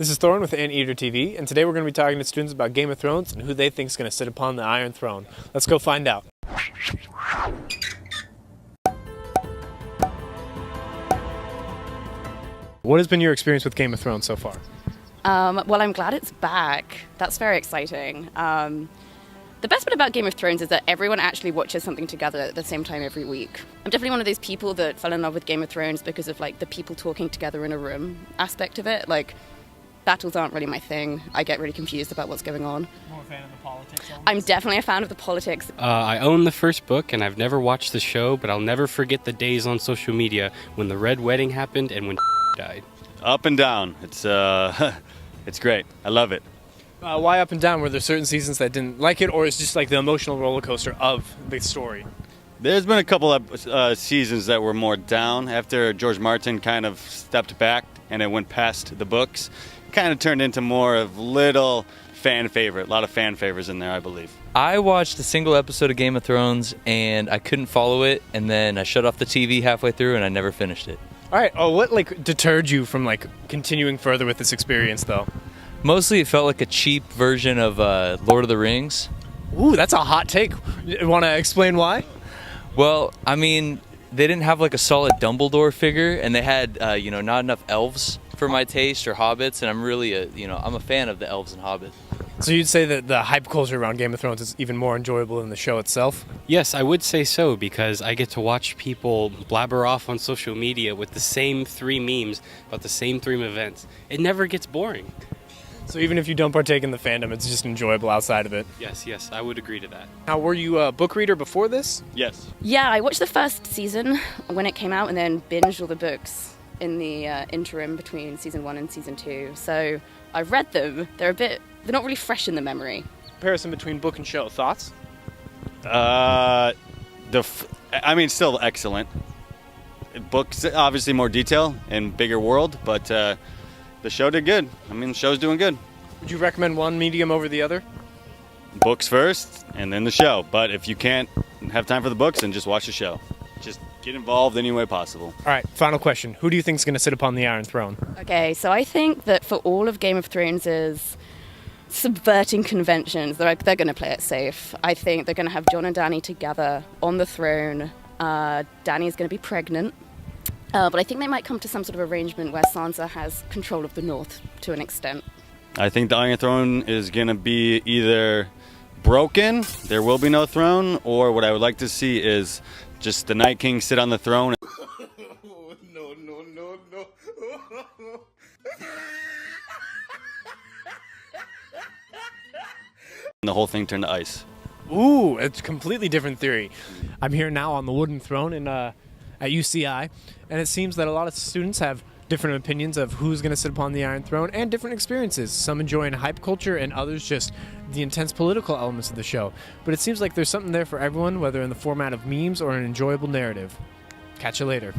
This is Thoren with Anteater TV, and today we're going to be talking to students about Game of Thrones and who they think is going to sit upon the Iron Throne. Let's go find out. What has been your experience with Game of Thrones so far? Well, I'm glad it's back. That's very exciting. The best bit about Game of Thrones is that everyone actually watches something together at the same time every week. I'm definitely one of those people that fell in love with Game of Thrones because of the people talking together in a room aspect of it. Battles aren't really my thing. I get really confused about what's going on. More a fan of the politics? I'm definitely a fan of the politics. I own the first book, and I've never watched the show, but I'll never forget the days on social media when the Red Wedding happened and when died. Up and down. It's great. I love it. Why up and down? Were there certain seasons that didn't like it, or is it just the emotional roller coaster of the story? There's been a couple of seasons that were more down after George Martin kind of stepped back and it went past the books. Kind of turned into more of little fan favorite. A lot of fan favors in there, I believe. I watched a single episode of Game of Thrones and I couldn't follow it, and then I shut off the TV halfway through and I never finished it. All right. Oh, what deterred you from continuing further with this experience, though? Mostly it felt like a cheap version of Lord of the Rings. Ooh, that's a hot take. Want to explain why? Well, I mean, they didn't have a solid Dumbledore figure, and they had not enough elves for my taste, or hobbits, and I'm really I'm a fan of the elves and hobbits. So you'd say that the hype culture around Game of Thrones is even more enjoyable than the show itself? Yes, I would say so, because I get to watch people blabber off on social media with the same 3 memes about the same 3 events. It never gets boring. So even if you don't partake in the fandom, it's just enjoyable outside of it? Yes, I would agree to that. Now, were you a book reader before this? Yes. Yeah, I watched the first season when it came out and then binged all the books in the interim between season 1 and season 2. So I've read them. They're not really fresh in the memory. Comparison between book and show. Thoughts? Still excellent. Books, obviously more detail and bigger world, but the show did good. The show's doing good. Would you recommend one medium over the other? Books first, and then the show. But if you can't have time for the books, then just watch the show. Just get involved any way possible. All right, final question. Who do you think is going to sit upon the Iron Throne? Okay, so I think that for all of Game of Thrones is subverting conventions, they're going to play it safe. I think they're going to have Jon and Dany together on the throne. Dany's going to be pregnant. But I think they might come to some sort of arrangement where Sansa has control of the North to an extent. I think the Iron Throne is going to be either broken, there will be no throne, or what I would like to see is just the Night King sit on the throne. No. And the whole thing turned to ice. Ooh, it's a completely different theory. I'm here now on the wooden throne at UCI, and it seems that a lot of students have different opinions of who's going to sit upon the Iron Throne and different experiences. Some enjoying hype culture and others just the intense political elements of the show. But it seems like there's something there for everyone, whether in the format of memes or an enjoyable narrative. Catch you later.